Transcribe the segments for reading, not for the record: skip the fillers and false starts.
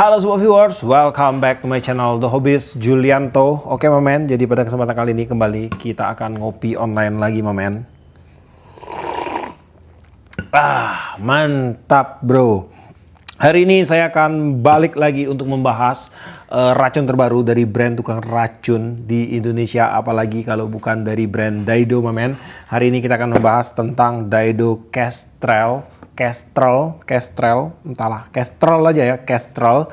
Halo semua viewers, welcome back to my channel The Hobbyist Julianto. Oke men, jadi pada kesempatan kali ini kembali kita akan ngopi online lagi men. Mantap bro. Hari ini saya akan balik lagi untuk membahas racun terbaru dari brand tukang racun di Indonesia, apalagi kalau bukan dari brand Daido men. Hari ini kita akan membahas tentang Daido Kestrel, Kestrel aja ya, Kestrel.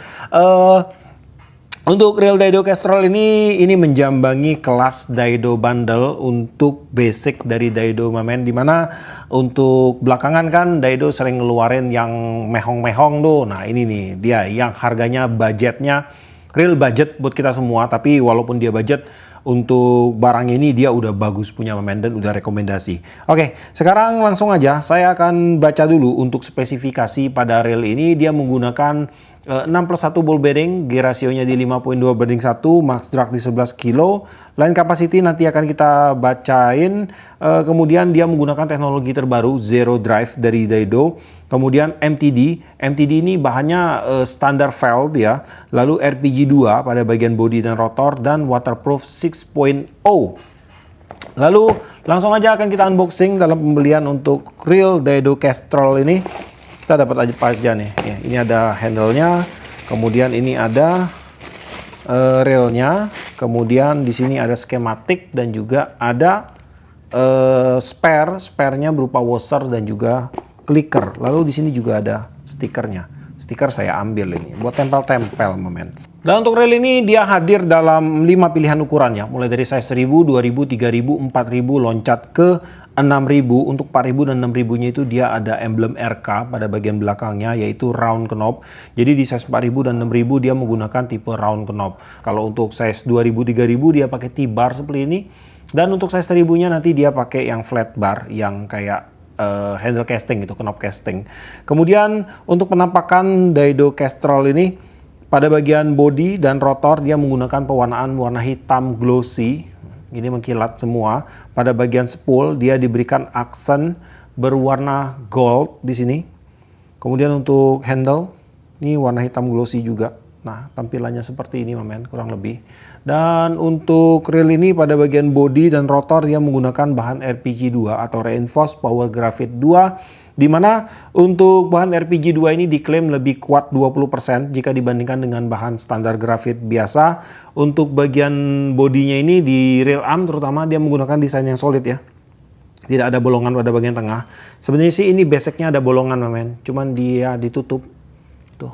Untuk real Daido Kestrel ini menjambangi kelas Daido bundle untuk basic dari Daido men, dimana untuk belakangan kan Daido sering ngeluarin yang mehong-mehong tuh. Nah ini nih dia yang harganya budgetnya real budget buat kita semua, tapi walaupun dia budget, untuk barang ini dia udah bagus punya men dan udah rekomendasi. Oke, sekarang langsung aja saya akan baca dulu untuk spesifikasi pada reel ini. Dia menggunakan 6+1 ball bearing, gear rasionya di 5.2/1, max drag di 11 kilo. Line capacity nanti akan kita bacain. Kemudian dia menggunakan teknologi terbaru Zero Drive dari Daido. Kemudian MTD ini bahannya standar felt ya. Lalu RPG 2 pada bagian bodi dan rotor, dan waterproof 6.0. Lalu langsung aja akan kita unboxing dalam pembelian untuk real Daido Kestrel ini. Kita dapat aja nih. Ya, ini ada handle-nya, kemudian ini ada railnya, kemudian di sini ada skematik dan juga ada spare-nya berupa washer dan juga clicker. Lalu di sini juga ada stikernya. Stiker saya ambil ini buat tempel-tempel men. Dan untuk reel ini dia hadir dalam 5 pilihan ukurannya, mulai dari size 1000, 2000, 3000, 4000, loncat ke 6000. Untuk 4000 dan 6000-nya itu dia ada emblem RK pada bagian belakangnya, yaitu round knob. Jadi di size 4000 dan 6000 dia menggunakan tipe round knob. Kalau untuk size 2000, 3000 dia pakai T-bar seperti ini. Dan untuk size 1000-nya nanti dia pakai yang flat bar, yang kayak handle casting gitu, knob casting. Kemudian untuk penampakan Daido Kestrel ini, pada bagian bodi dan rotor dia menggunakan pewarnaan warna hitam glossy. Ini mengkilat semua. Pada bagian spool dia diberikan aksen berwarna gold di sini. Kemudian untuk handle ini warna hitam glossy juga. Nah, tampilannya seperti ini men, kurang lebih. Dan untuk reel ini pada bagian bodi dan rotor dia menggunakan bahan RPG 2 atau Reinforced Power Graphite 2, di mana untuk bahan RPG 2 ini diklaim lebih kuat 20% jika dibandingkan dengan bahan standar grafit biasa. Untuk bagian bodinya ini di reel arm terutama dia menggunakan desain yang solid ya. Tidak ada bolongan pada bagian tengah. Sebenarnya sih ini basicnya ada bolongan men, cuman dia ditutup tuh.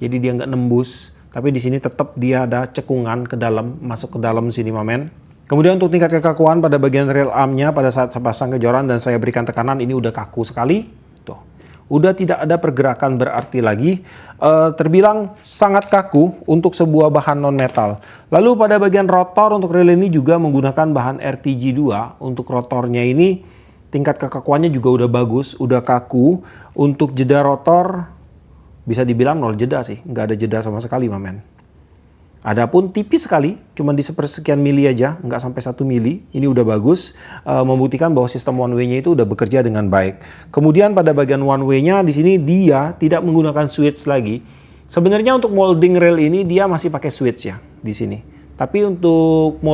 Jadi dia nggak nembus. Tapi di sini tetap dia ada cekungan ke dalam, masuk ke dalam sini men. Kemudian untuk tingkat kekakuan pada bagian reel armnya pada saat saya pasang ke joran dan saya berikan tekanan, ini udah kaku sekali. Tuh, udah tidak ada pergerakan berarti lagi. Terbilang sangat kaku untuk sebuah bahan non metal. Lalu pada bagian rotor untuk reel ini juga menggunakan bahan RPG 2. Untuk rotornya ini tingkat kekakuannya juga udah bagus, udah kaku. Untuk jeda rotor bisa dibilang 0 jeda sih, nggak ada jeda sama sekali men. Adapun tipis sekali, cuma di sepersekian mili aja, nggak sampai 1 mili. Ini udah bagus, membuktikan bahwa sistem one way-nya itu udah bekerja dengan baik. Kemudian pada bagian one way-nya di sini dia tidak menggunakan switch lagi. Sebenarnya untuk molding rail ini dia masih pakai switch ya di sini. Tapi untuk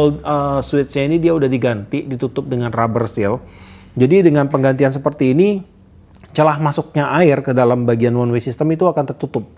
switch-nya ini dia udah diganti, ditutup dengan rubber seal. Jadi dengan penggantian seperti ini, celah masuknya air ke dalam bagian one way system itu akan tertutup.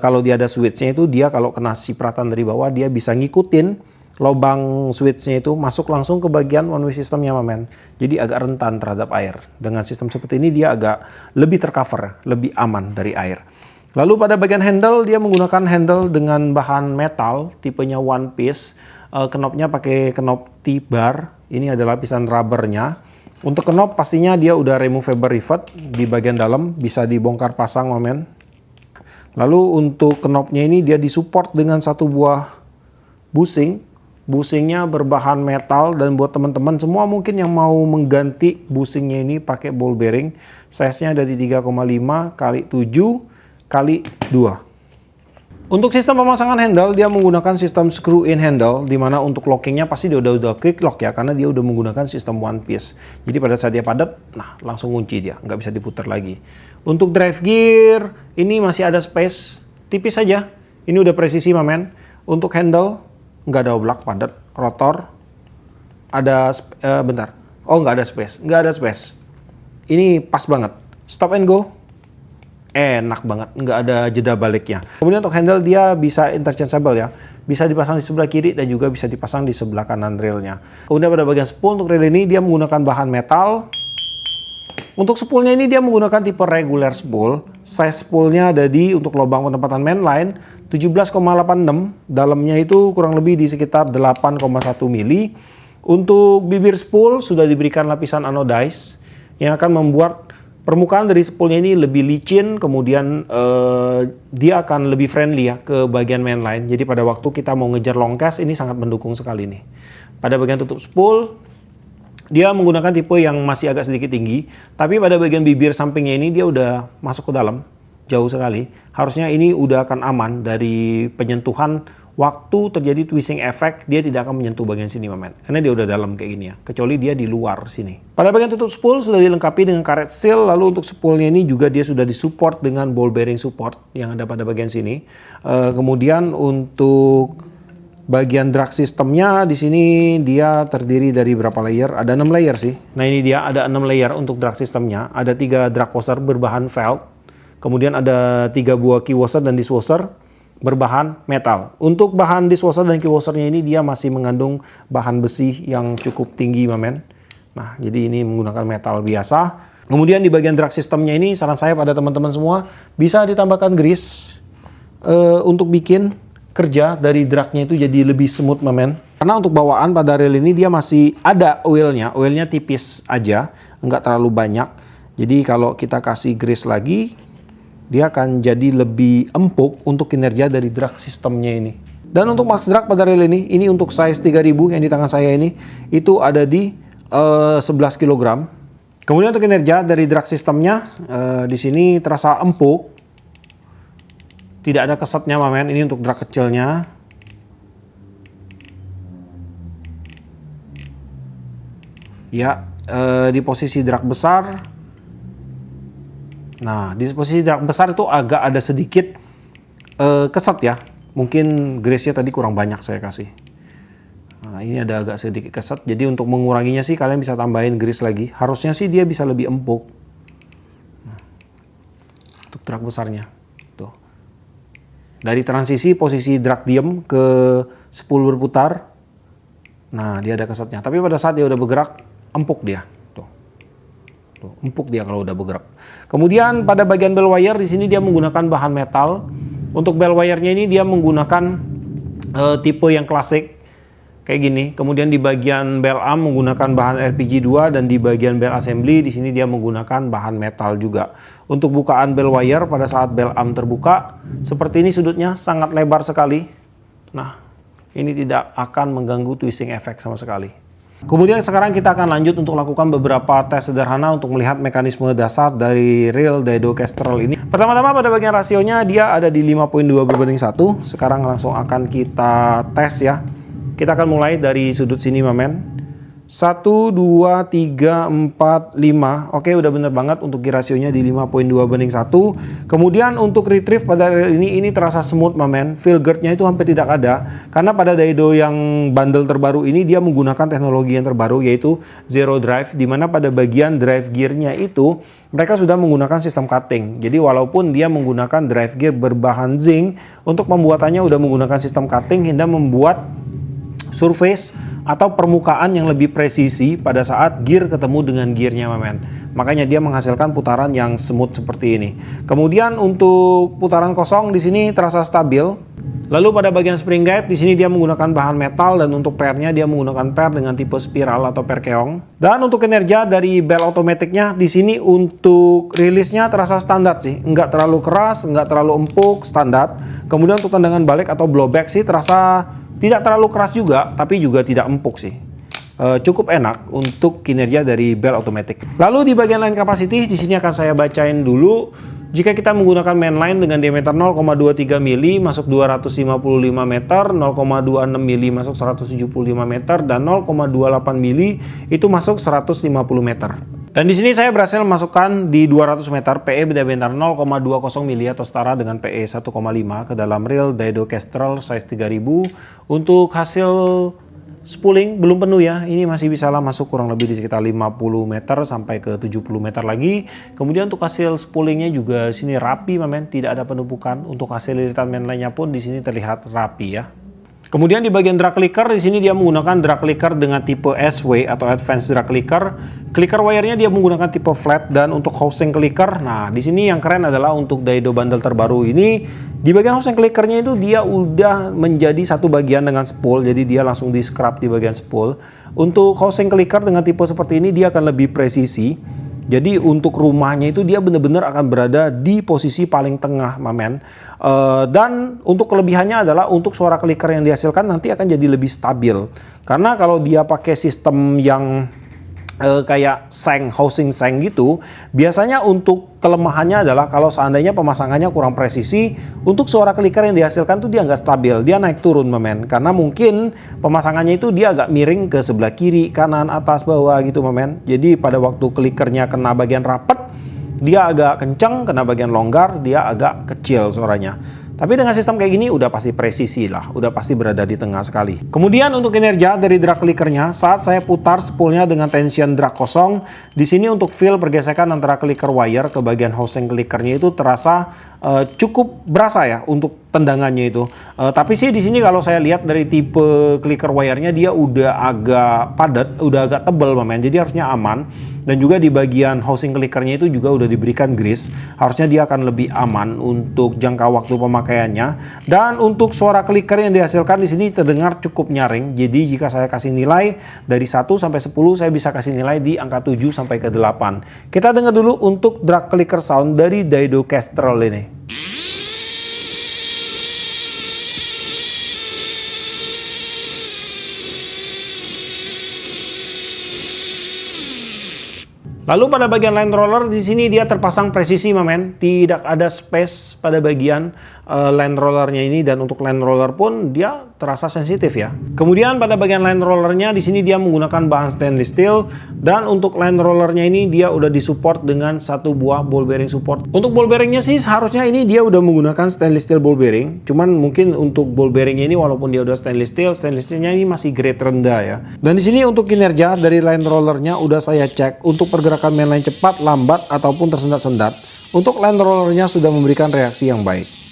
Kalau dia ada switch-nya itu, dia kalau kena cipratan dari bawah dia bisa ngikutin lubang switch-nya itu masuk langsung ke bagian one way systemnya men. Jadi agak rentan terhadap air. Dengan sistem seperti ini dia agak lebih tercover, lebih aman dari air. Lalu pada bagian handle dia menggunakan handle dengan bahan metal tipenya one piece. Knopnya pakai knop T-bar. Ini adalah lapisan rubbernya. Untuk knob pastinya dia udah removable rivet di bagian dalam, bisa dibongkar pasang men. Lalu untuk knobnya ini dia disupport dengan satu buah bushing. Bushingnya berbahan metal, dan buat teman-teman semua mungkin yang mau mengganti bushingnya ini pakai ball bearing, size-nya dari 3,5 x 7 x 2. Untuk sistem pemasangan handle dia menggunakan sistem screw in handle, di mana untuk lockingnya pasti dia udah quick lock ya, karena dia udah menggunakan sistem one piece. Jadi pada saat dia padat, nah langsung kunci dia, nggak bisa diputar lagi. Untuk drive gear ini masih ada space tipis saja. Ini udah presisi men. Untuk handle nggak ada oblak padat, rotor ada bentar. Oh, nggak ada space. Ini pas banget. Stop and go. Enak banget, nggak ada jeda baliknya. Kemudian untuk handle dia bisa interchangeable ya. Bisa dipasang di sebelah kiri dan juga bisa dipasang di sebelah kanan railnya. Kemudian pada bagian spool untuk rail ini dia menggunakan bahan metal. Untuk spoolnya ini dia menggunakan tipe regular spool. Size spoolnya ada di untuk lubang penempatan mainline 17,86. Dalamnya itu kurang lebih di sekitar 8,1 mili. Untuk bibir spool sudah diberikan lapisan anodize yang akan membuat permukaan dari spoolnya ini lebih licin, kemudian dia akan lebih friendly ya ke bagian mainline. Jadi pada waktu kita mau ngejar long cast ini sangat mendukung sekali nih. Pada bagian tutup spool dia menggunakan tipe yang masih agak sedikit tinggi, tapi pada bagian bibir sampingnya ini dia udah masuk ke dalam jauh sekali. Harusnya ini udah akan aman dari penyentuhan. Waktu terjadi twisting effect, dia tidak akan menyentuh bagian sini men. Karena dia udah dalam kayak gini ya. Kecuali dia di luar sini. Pada bagian tutup spool sudah dilengkapi dengan karet seal. Lalu untuk spoolnya ini juga dia sudah disupport dengan ball bearing support yang ada pada bagian sini. Kemudian untuk bagian drag sistemnya di sini dia terdiri dari berapa layer? Ada 6 layer sih. Nah ini dia ada 6 layer untuk drag sistemnya. Ada 3 drag washer berbahan felt. Kemudian ada 3 buah key washer dan dishwasher berbahan metal. Untuk bahan dishwasher dan key washernya ini dia masih mengandung bahan besi yang cukup tinggi men. Nah jadi ini menggunakan metal biasa. Kemudian di bagian drag sistemnya ini saran saya pada teman-teman semua bisa ditambahkan grease untuk bikin kerja dari dragnya itu jadi lebih smooth men. Karena untuk bawaan pada rail ini dia masih ada oilnya tipis aja, nggak terlalu banyak. Jadi kalau kita kasih grease lagi dia akan jadi lebih empuk untuk kinerja dari drag sistemnya ini. Dan untuk max drag pada rail ini untuk size 3000 yang di tangan saya ini, itu ada di 11 kg. Kemudian untuk kinerja dari drag sistemnya, di sini terasa empuk. Tidak ada kesetnya men, ini untuk drag kecilnya. Ya, di posisi drag besar. Nah, di posisi drag besar itu agak ada sedikit keset ya. Mungkin grease-nya tadi kurang banyak saya kasih. Nah, ini ada agak sedikit keset. Jadi untuk menguranginya sih kalian bisa tambahin grease lagi. Harusnya sih dia bisa lebih empuk. Nah, untuk drag besarnya. Tuh. Dari transisi posisi drag diem ke 10 berputar. Nah, dia ada kesetnya. Tapi pada saat dia udah bergerak, empuk dia. Tuh, empuk dia kalau udah bergerak. Kemudian pada bagian bell wire di sini dia menggunakan bahan metal. Untuk bell wire-nya ini dia menggunakan tipe yang klasik kayak gini. Kemudian di bagian bell arm menggunakan bahan RPG2 dan di bagian bell assembly di sini dia menggunakan bahan metal juga. Untuk bukaan bell wire pada saat bell arm terbuka seperti ini sudutnya sangat lebar sekali. Nah, ini tidak akan mengganggu twisting effect sama sekali. Kemudian sekarang kita akan lanjut untuk lakukan beberapa tes sederhana untuk melihat mekanisme dasar dari rail dado Kestrel ini. Pertama-tama pada bagian rasionya dia ada di 5.2/1. Sekarang langsung akan kita tes ya. Kita akan mulai dari sudut sini men. 1, 2, 3, 4, 5. Oke, udah bener banget untuk rasionya di 5.2/1. Kemudian untuk retrieve pada rail ini terasa smooth men. Feel guard-nya itu hampir tidak ada. Karena pada dado yang bundle terbaru ini dia menggunakan teknologi yang terbaru yaitu Zero Drive. Dimana pada bagian drive gear-nya itu mereka sudah menggunakan sistem cutting. Jadi walaupun dia menggunakan drive gear berbahan zinc, untuk pembuatannya udah menggunakan sistem cutting hingga membuat surface atau permukaan yang lebih presisi pada saat gear ketemu dengan gearnya men. Makanya dia menghasilkan putaran yang smooth seperti ini. Kemudian untuk putaran kosong di sini terasa stabil. Lalu pada bagian spring guide di sini dia menggunakan bahan metal dan untuk pairnya dia menggunakan pair dengan tipe spiral atau pair keong. Dan untuk kinerja dari bell automaticnya di sini untuk rilisnya terasa standar sih, nggak terlalu keras, nggak terlalu empuk, standar. Kemudian untuk tendangan balik atau blowback sih terasa tidak terlalu keras juga, tapi juga tidak empuk sih. Cukup enak untuk kinerja dari bell automatic. Lalu di bagian line capacity di sini akan saya bacain dulu. Jika kita menggunakan mainline dengan diameter 0,23 mili masuk 255 meter, 0,26 mili masuk 175 meter, dan 0,28 mili itu masuk 150 meter. Dan di sini saya berhasil masukkan di 200 meter PE beda-beda 0,20 mili atau setara dengan PE 1,5 ke dalam reel Daido Kestrel size 3000. Untuk hasil spooling belum penuh ya, ini masih bisa lah masuk kurang lebih di sekitar 50 meter sampai ke 70 meter lagi. Kemudian untuk hasil spoolingnya juga sini rapi men, tidak ada penumpukan. Untuk hasil lilitan main lainnya pun di sini terlihat rapi ya. Kemudian di bagian drag clicker di sini dia menggunakan drag clicker dengan tipe SW atau Advanced Drag Clicker. Clicker wire-nya dia menggunakan tipe flat, dan untuk housing clicker, nah di sini yang keren adalah untuk Daido bundle terbaru ini di bagian housing clickernya itu dia udah menjadi satu bagian dengan spool, jadi dia langsung di scrap di bagian spool. Untuk housing clicker dengan tipe seperti ini dia akan lebih presisi. Jadi untuk rumahnya itu dia benar-benar akan berada di posisi paling tengah, mamen. Dan untuk kelebihannya adalah untuk suara clicker yang dihasilkan nanti akan jadi lebih stabil. Karena kalau dia pakai sistem yang kayak housing seng gitu, biasanya untuk kelemahannya adalah kalau seandainya pemasangannya kurang presisi, untuk suara clicker yang dihasilkan tuh dia nggak stabil, dia naik turun mamen, karena mungkin pemasangannya itu dia agak miring ke sebelah kiri, kanan, atas, bawah gitu mamen. Jadi pada waktu clickernya kena bagian rapat, dia agak kencang, kena bagian longgar, dia agak kecil suaranya. Tapi dengan sistem kayak gini udah pasti presisi lah, udah pasti berada di tengah sekali. Kemudian untuk kinerja dari drag clickernya, saat saya putar spoolnya dengan tension drag kosong, di sini untuk feel pergesekan antara clicker wire ke bagian housing clickernya itu terasa cukup berasa ya untuk tendangannya itu. Tapi sih di sini kalau saya lihat dari tipe clicker wire-nya dia udah agak padat, udah agak tebal mamen, jadi harusnya aman. Dan juga di bagian housing clickernya itu juga udah diberikan grease, harusnya dia akan lebih aman untuk jangka waktu pemakaiannya. Dan untuk suara clicker yang dihasilkan di sini terdengar cukup nyaring. Jadi jika saya kasih nilai dari 1 sampai 10, saya bisa kasih nilai di angka 7 sampai ke 8. Kita dengar dulu untuk drag clicker sound dari Daido Kestrel ini. Lalu pada bagian line roller di sini dia terpasang presisi mamen, tidak ada space pada bagian line rollernya ini, dan untuk line roller pun dia terasa sensitif ya. Kemudian pada bagian line rollernya di sini dia menggunakan bahan stainless steel, dan untuk line rollernya ini dia udah disupport dengan satu buah ball bearing support. Untuk ball bearingnya sih seharusnya ini dia udah menggunakan stainless steel ball bearing, cuman mungkin untuk ball bearingnya ini walaupun dia udah stainless steelnya ini masih grade rendah ya. Dan di sini untuk kinerja dari line rollernya udah saya cek untuk pergerakan mainline cepat, lambat ataupun tersendat-sendat. Untuk line rollernya sudah memberikan reaksi yang baik.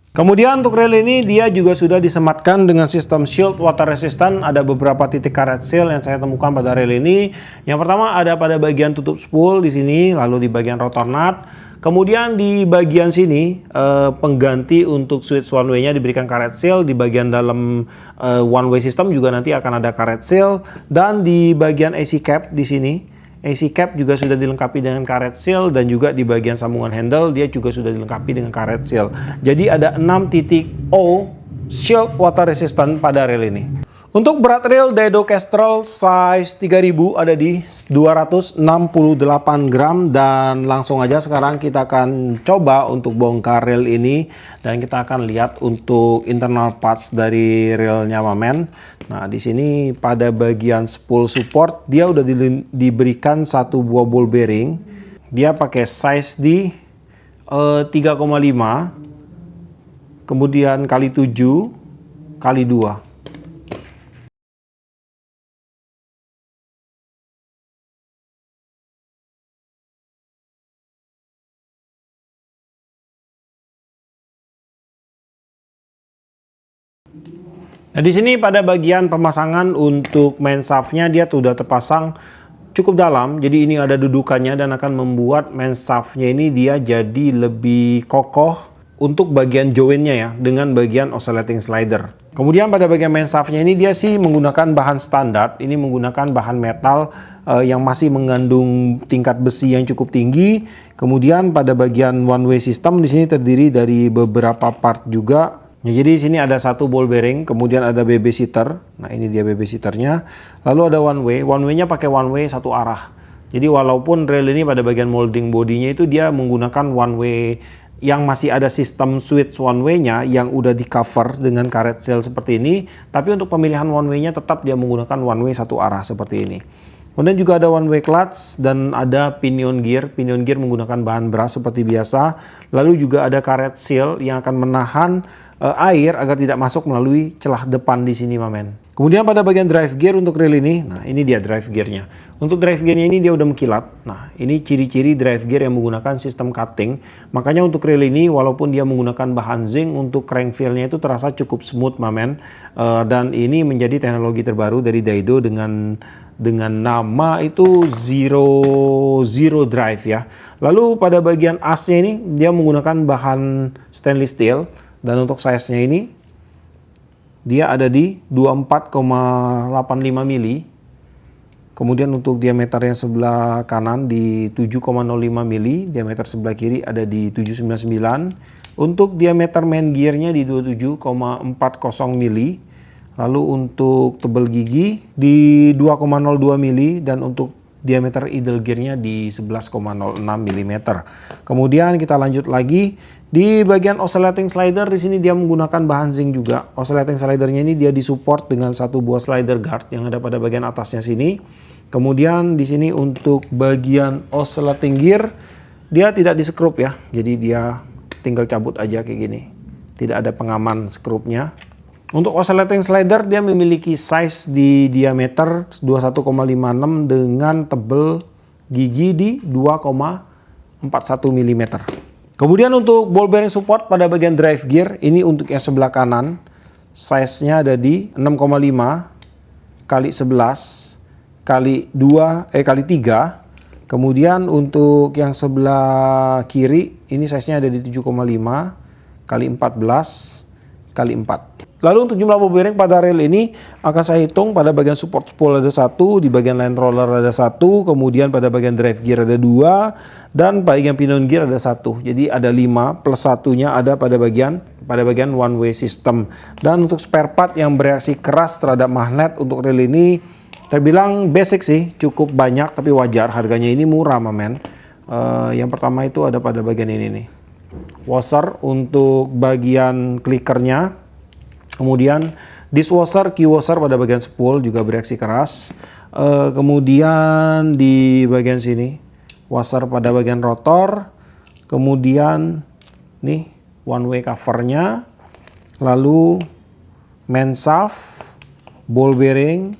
Kemudian untuk reel ini dia juga sudah disematkan dengan sistem shield water resistant. Ada beberapa titik karet seal yang saya temukan pada reel ini. Yang pertama ada pada bagian tutup spool di sini, lalu di bagian rotor nut. Kemudian di bagian sini pengganti untuk switch one way-nya diberikan karet seal. Di bagian dalam one way system juga nanti akan ada karet seal. Dan di bagian AC cap di sini, AC cap juga sudah dilengkapi dengan karet seal, dan juga di bagian sambungan handle dia juga sudah dilengkapi dengan karet seal. Jadi ada 6 titik O shield water resistant pada reel ini. Untuk berat reel Daido Kestrel size 3000 ada di 268 gram, dan langsung aja sekarang kita akan coba untuk bongkar reel ini, dan kita akan lihat untuk internal parts dari reelnya mamen. Nah, di sini pada bagian spool support dia udah diberikan satu buah ball bearing. Dia pakai size di 3,5 kemudian kali 7 kali 2. Nah, di sini pada bagian pemasangan untuk main shaftnya dia sudah terpasang cukup dalam, jadi ini ada dudukannya dan akan membuat main shaftnya ini dia jadi lebih kokoh untuk bagian joinnya ya, dengan bagian oscillating slider. Kemudian pada bagian main shaftnya ini dia sih menggunakan bahan standar, ini menggunakan bahan metal yang masih mengandung tingkat besi yang cukup tinggi. Kemudian pada bagian one way system di sini terdiri dari beberapa part juga. Ya, jadi di sini ada satu ball bearing, kemudian ada babysitter. Nah, ini dia babysitternya. Lalu ada one way-nya pakai one way satu arah. Jadi walaupun reel ini pada bagian molding bodinya itu dia menggunakan one way yang masih ada sistem switch one way-nya yang udah di cover dengan karet seal seperti ini, tapi untuk pemilihan one way-nya tetap dia menggunakan one way satu arah seperti ini. Kemudian juga ada one way clutch dan ada pinion gear. Pinion gear menggunakan bahan brass seperti biasa. Lalu juga ada karet seal yang akan menahan air agar tidak masuk melalui celah depan di sini, mamen. Kemudian pada bagian drive gear untuk reel ini, nah ini dia drive gearnya. Untuk drive gearnya ini dia udah mengkilat. Nah ini ciri-ciri drive gear yang menggunakan sistem cutting. Makanya untuk reel ini walaupun dia menggunakan bahan zinc, untuk crank feel-nya itu terasa cukup smooth, mamen. Dan ini menjadi teknologi terbaru dari Daido dengan nama itu Zero Drive ya. Lalu pada bagian asnya ini dia menggunakan bahan stainless steel dan untuk size-nya ini dia ada di 24,85 mili. Kemudian untuk diameter yang sebelah kanan di 7,05 mili, diameter sebelah kiri ada di 799. Untuk diameter main gearnya di 27,40 mili. Lalu untuk tebal gigi di 2,02 mili dan untuk diameter idle gearnya di 11,06 mm. Kemudian kita lanjut lagi di bagian oscillating slider. Di sini dia menggunakan bahan zinc juga. Oscillating slidernya ini dia disupport dengan satu buah slider guard yang ada pada bagian atasnya sini. Kemudian di sini untuk bagian oscillating gear dia tidak di-skrup ya. Jadi dia tinggal cabut aja kayak gini. Tidak ada pengaman skrupnya. Untuk oscillating slider dia memiliki size di diameter 21,56 dengan tebal gigi di 2,41 mm. Kemudian untuk ball bearing support pada bagian drive gear ini untuk yang sebelah kanan size-nya ada di 6,5 kali 11 kali 3. Kemudian untuk yang sebelah kiri ini size-nya ada di 7,5 kali 14 kali 4. Lalu untuk jumlah ball bearing pada reel ini akan saya hitung. Pada bagian support spool ada 1, di bagian line roller ada 1, kemudian pada bagian drive gear ada 2, dan bagian pinion gear ada 1. Jadi ada 5 plus satunya ada pada bagian one way system. Dan untuk spare part yang bereaksi keras terhadap magnet untuk reel ini terbilang basic sih, cukup banyak tapi wajar. Harganya ini murah, mamen. Yang pertama itu ada pada bagian ini nih, washer untuk bagian clickernya. Kemudian dishwasher, key washer pada bagian spool juga bereaksi keras. Kemudian di bagian sini washer pada bagian rotor. Kemudian nih one way covernya. Lalu main shaft, ball bearing,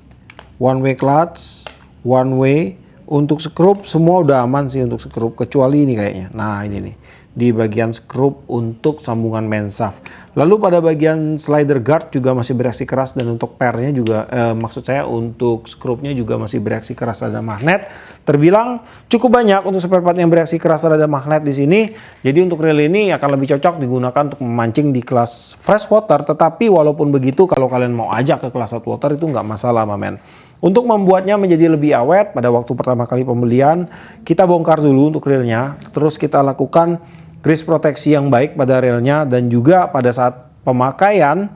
one way clutch, one way. Untuk skrup semua udah aman sih untuk skrup kecuali ini kayaknya. Nah ini nih di bagian skrup untuk sambungan main shaft. Lalu pada bagian slider guard juga masih bereaksi keras dan untuk pairnya juga maksud saya untuk skrupnya juga masih bereaksi keras terhadap magnet. Terbilang cukup banyak untuk spare part yang bereaksi keras terhadap magnet di sini. Jadi untuk reel ini akan lebih cocok digunakan untuk memancing di kelas freshwater. Tetapi walaupun begitu kalau kalian mau ajak ke kelas saltwater itu nggak masalah, mamen. Untuk membuatnya menjadi lebih awet pada waktu pertama kali pembelian, kita bongkar dulu untuk reelnya. Terus kita lakukan grease proteksi yang baik pada reelnya dan juga pada saat pemakaian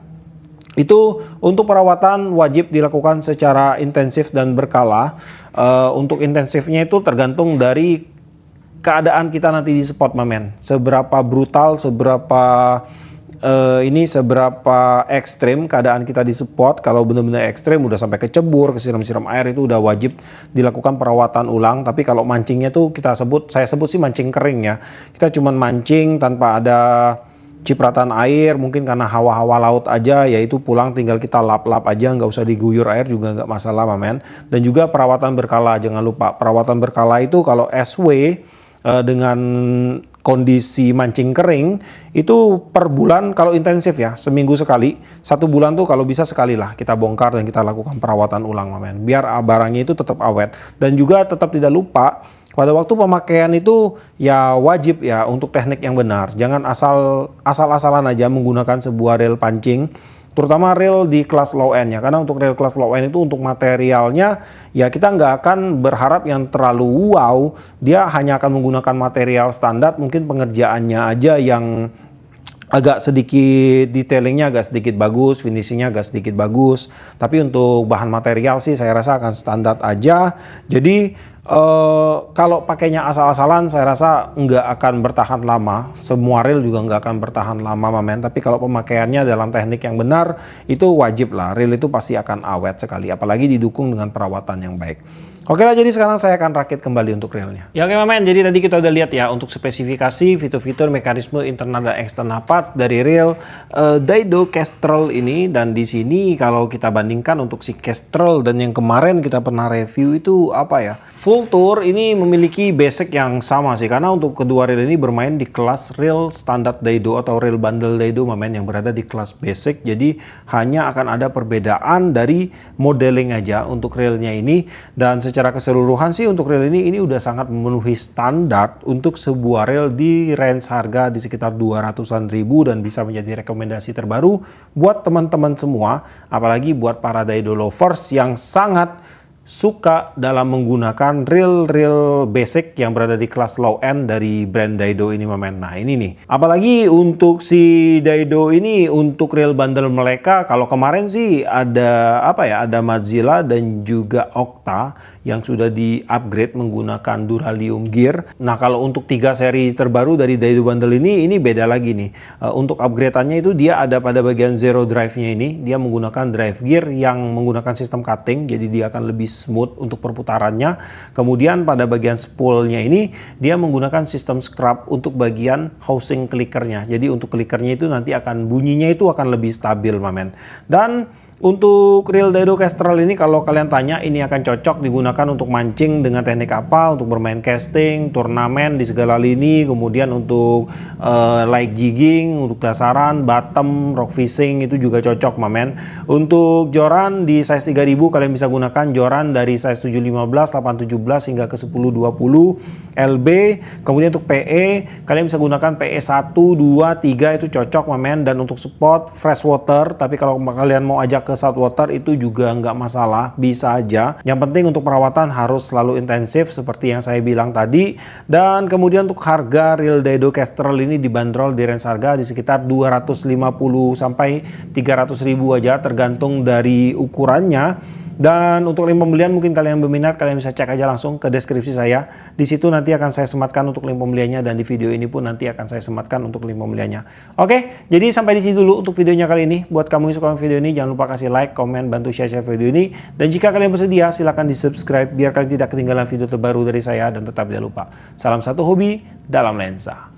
itu untuk perawatan wajib dilakukan secara intensif dan berkala. Untuk intensifnya itu tergantung dari keadaan kita nanti di spot, mamen. Seberapa brutal, seberapa ekstrim keadaan kita di spot. Kalau benar-benar ekstrim udah sampai kecebur, kesiram-siram air, itu udah wajib dilakukan perawatan ulang. Tapi kalau mancingnya tuh saya sebut sih mancing kering ya. Kita cuman mancing tanpa ada cipratan air, mungkin karena hawa-hawa laut aja, yaitu pulang tinggal kita lap-lap aja, nggak usah diguyur air juga nggak masalah, mamen. Dan juga perawatan berkala, jangan lupa perawatan berkala itu kalau SW dengan kondisi mancing kering itu per bulan kalau intensif ya, seminggu sekali. 1 bulan tuh kalau bisa sekali lah kita bongkar dan kita lakukan perawatan ulang, mamen, biar barangnya itu tetap awet. Dan juga tetap tidak lupa pada waktu pemakaian itu ya wajib ya untuk teknik yang benar. Jangan asal-asalan aja menggunakan sebuah reel pancing, terutama reel di kelas low end ya. Karena untuk reel kelas low end itu untuk materialnya ya kita nggak akan berharap yang terlalu wow. Dia hanya akan menggunakan material standar, mungkin pengerjaannya aja yang agak sedikit detailingnya agak sedikit bagus, finishingnya agak sedikit bagus. Tapi untuk bahan material sih saya rasa akan standar aja. Jadi Kalau pakainya asal-asalan saya rasa nggak akan bertahan lama. Semua reel juga nggak akan bertahan lama men. Tapi kalau pemakaiannya dalam teknik yang benar itu wajib lah. Reel itu pasti akan awet sekali, apalagi didukung dengan perawatan yang baik. Oke lah, jadi sekarang saya akan rakit kembali untuk reelnya. Ya oke men, jadi tadi kita udah lihat ya untuk spesifikasi, fitur-fitur, mekanisme internal dan eksternal parts dari reel Daido Kestrel ini. Dan di sini kalau kita bandingkan untuk si Kestrel dan yang kemarin kita pernah review itu apa ya? Full Tour ini memiliki basic yang sama sih, karena untuk kedua reel ini bermain di kelas reel standar Daido atau reel bundle Daido men, yang berada di kelas basic. Jadi hanya akan ada perbedaan dari modeling aja untuk reelnya ini. Dan secara keseluruhan sih untuk reel ini udah sangat memenuhi standar untuk sebuah reel di range harga di sekitar 200-an ribu dan bisa menjadi rekomendasi terbaru buat teman-teman semua, apalagi buat para Daido lovers yang sangat suka dalam menggunakan reel basic yang berada di kelas low end dari brand Daido ini men. Nah ini nih, apalagi untuk si Daido ini untuk reel bundle mereka, kalau kemarin sih ada apa ya, ada Mozilla dan juga Okta yang sudah di upgrade menggunakan Duralium gear. Nah kalau untuk 3 seri terbaru dari Daido bundle ini beda lagi nih. Untuk upgrade-annya itu dia ada pada bagian zero drive-nya ini, dia menggunakan drive gear yang menggunakan sistem cutting, jadi dia akan lebih smooth untuk perputarannya. Kemudian pada bagian spoolnya ini dia menggunakan sistem scrub untuk bagian housing clickernya. Jadi untuk clickernya itu nanti akan bunyinya itu akan lebih stabil men. Dan untuk reel Daido Kestrel ini kalau kalian tanya ini akan cocok digunakan untuk mancing dengan teknik apa, untuk bermain casting, turnamen di segala lini, kemudian untuk light jigging, untuk dasaran, bottom, rock fishing itu juga cocok men. Untuk joran di size 3000 kalian bisa gunakan joran dari size 715, 817 hingga ke 1020 LB. Kemudian untuk PE kalian bisa gunakan PE 1, 2, 3 itu cocok men. Dan untuk spot fresh water, tapi kalau kalian mau ajak ke saltwater itu juga nggak masalah, bisa aja. Yang penting untuk perawatan harus selalu intensif seperti yang saya bilang tadi. Dan kemudian untuk harga reel Daido Kestrel ini dibanderol di range harga di sekitar 250 sampai 300 ribu aja tergantung dari ukurannya. Dan untuk link pembelian mungkin kalian berminat, kalian bisa cek aja langsung ke deskripsi saya. Di situ nanti akan saya sematkan untuk link pembeliannya, dan di video ini pun nanti akan saya sematkan untuk link pembeliannya. Oke, jadi sampai di sini dulu untuk videonya kali ini. Buat kamu yang suka video ini, jangan lupa kasih like, komen, bantu share video ini. Dan jika kalian bersedia, silahkan di subscribe biar kalian tidak ketinggalan video terbaru dari saya. Dan tetap jangan lupa, salam satu hobi dalam lensa.